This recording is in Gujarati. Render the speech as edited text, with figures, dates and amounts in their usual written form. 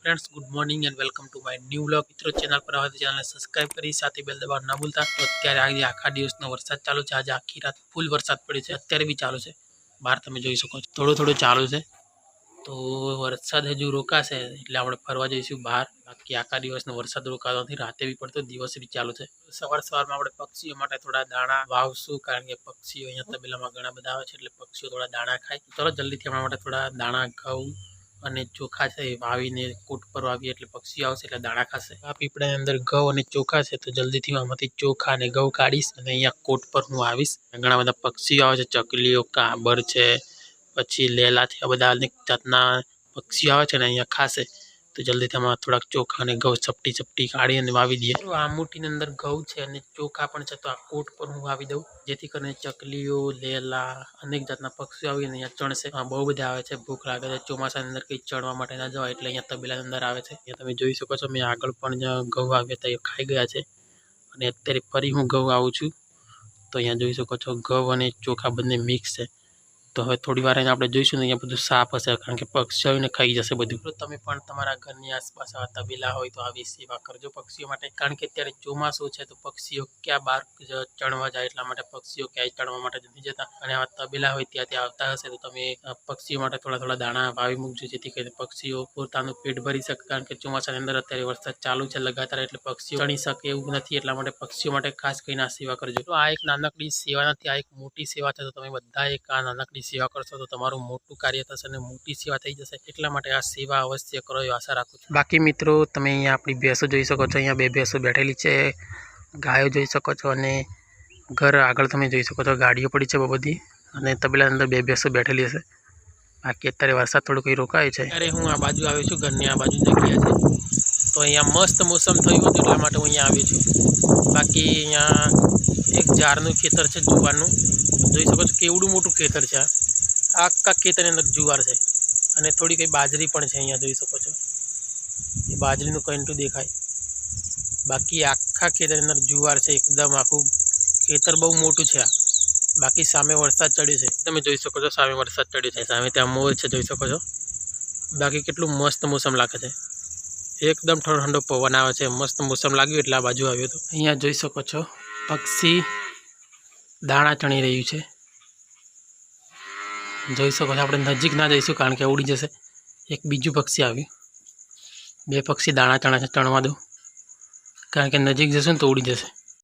Friends good morning and welcome to my new vlog. मित्रों चैनल पर आवा तो चैनल ने सब्सक्राइब करी साथ ही बेल दबावવાનું ना भूलता। तो અત્યારે આજે આખા દિવસનો વરસાદ ચાલુ છે। આજે આખી રાત ફૂલ વરસાદ પડ્યો છે, અત્યારે બી ચાલુ છે। બહાર તમે જોઈ શકો છો થોડો થોડો ચાલુ છે। તો વરસાદ હજુ રોકાશે એટલે આપણે ફરવા જઈશું બહાર। બાકી આખા દિવસનો વરસાદ રોકાતો નથી, રાતે બી પડતો દિવસે બી ચાલુ છે। સવાર સવારમાં આપણે પક્ષીઓ માટે થોડા દાણા વાવશું, કારણ કે પક્ષીઓ અહીંયા તબેલામાં ઘણા બધા આવે છે એટલે પક્ષીઓ થોડા દાણા ખાય। ચલો જલ્દીથી આપણા માટે થોડા દાણા ઘઉં અને ચોખા છે એ વાવીને કોટ પર વાવીએ એટલે પક્ષીઓ આવશે એટલે દાણા ખાશે। આ પીપળાની અંદર ઘઉં અને ચોખા છે, તો જલ્દીથી આમાંથી ચોખા અને ઘઉં કાઢીશ અને અહીંયા કોટ પર હું આવીશ। ઘણા બધા પક્ષીઓ આવે છે, ચકલીઓ, કાબર છે, પછી લેલા છે, આ બધા અનેક જાતના પક્ષીઓ આવે છે ને અહીંયા ખાશે। તો જલ્દીથી આમાં થોડાક ચોખા અને ઘઉં ચપટી ચપટી કાઢી અને વાવી દઈએ। આ મુઠ્ઠીની અંદર ઘઉં છે અને ચોખા પણ છે, તો આ કોટ પર હું વાવી દઉં, જેથી કરીને ચકલીઓ, લેલા, અનેક જાતના પક્ષીઓ આવીને અહીંયા ચણશે। બહુ બધા આવે છે, ભૂખ લાગે છે, ચોમાસાની અંદર કંઈ ચણવા માટે ના જવાય એટલે અહીંયા તબેલાની અંદર આવે છે। અહીંયા તમે જોઈ શકો છો મેં આગળ પણ જ્યાં ઘઉં આવ્યા હતા એ ખાઈ ગયા છે અને અત્યારે ફરી હું ઘઉં આવું છું, તો અહીંયા જોઈ શકો છો ઘઉં અને ચોખા બંને મિક્સ છે। તો હવે થોડી વાર આપણે જોઈશું ને અહીંયા બધું સાફ હશે, કારણ કે પક્ષીઓ આવીને ખાઈ જશે બધું। તો તમે પણ તમારા ઘરની આસપાસ આવા તબેલા હોય તો આવી સેવા કરજો પક્ષીઓ માટે, કારણ કે અત્યારે ચોમાસું છે તો પક્ષીઓ ક્યાં બહાર ચણવા જાય, એટલા માટે પક્ષીઓ ક્યાંય ચણવા માટે નથી જતા અને આવા તબેલા હોય ત્યાં આવતા હશે તો તમે પક્ષીઓ માટે થોડા થોડા દાણા વાવી મૂકજો, જેથી કરીને પક્ષીઓ પોતાનું પેટ ભરી શકે। કારણ કે ચોમાસાની અંદર અત્યારે વરસાદ ચાલુ છે લગાતાર, એટલે પક્ષીઓ ચણી શકે એવું નથી, એટલા માટે પક્ષીઓ માટે ખાસ કરીને આ સેવા કરજો। તો આ એક નાનકડી સેવા નથી, આ એક મોટી સેવા છે। તો તમે બધા એક આ નાનકડી સેવા કરશો તો તમારું મોટું કાર્ય થશે અને મોટી સેવા થઈ જશે, એટલા માટે આ સેવા અવશ્ય કરો એવી આશા રાખું છું। બાકી મિત્રો તમે અહીંયા આપણી ભેંસો જોઈ શકો છો, અહીંયા બે ભેંસો બેઠેલી છે, ગાયો જોઈ શકો છો અને ઘર આગળ તમે જોઈ શકો છો ગાડીઓ પડી છે બહુ બધી, અને તબેલાની અંદર બે ભેંસો બેઠેલી હશે। બાકી અત્યારે વરસાદ થોડું કંઈ રોકાય છે। ત્યારે હું આ બાજુ આવ્યો છું, ઘરની આ બાજુ જગ્યા છે, તો અહીંયા મસ્ત મોસમ થયું હતું એટલા માટે હું અહીંયા આવ્યો છું। બાકી અહીંયા એક ઝાડનું ખેતર છે જુવારનું, જોઈ શકો છો કેવડું મોટું ખેતર છે। આખા ખેતરની અંદર જુવાર છે અને થોડી કંઈ બાજરી પણ છે, અહીંયા જોઈ શકો છો એ બાજરીનું કંઈટું દેખાય। બાકી આખા ખેતરની અંદર જુવાર છે, એકદમ આખું ખેતર બહુ મોટું છે। બાકી સામે વરસાદ ચડ્યો છે, તમે જોઈ શકો છો સામે વરસાદ ચડ્યો છે, સામે ત્યાં મોર છે જોઈ શકો છો। બાકી કેટલું મસ્ત મોસમ લાગે છે, એકદમ ઠંડો ઠંડો પવન આવે છે, મસ્ત મોસમ લાગ્યું એટલે આ બાજુ આવ્યો હતો। અહીંયા જોઈ શકો છો પક્ષી દાણા ચણી રહ્યું છે, જોઈ શકો છો। આપણે નજીક ના જઈશું કારણ કે ઉડી જશે। એક બીજું પક્ષી આવ્યું, બે પક્ષી દાણા ચણે છે, ચણવા દો, કારણ કે નજીક જશું ને તો ઉડી જશે।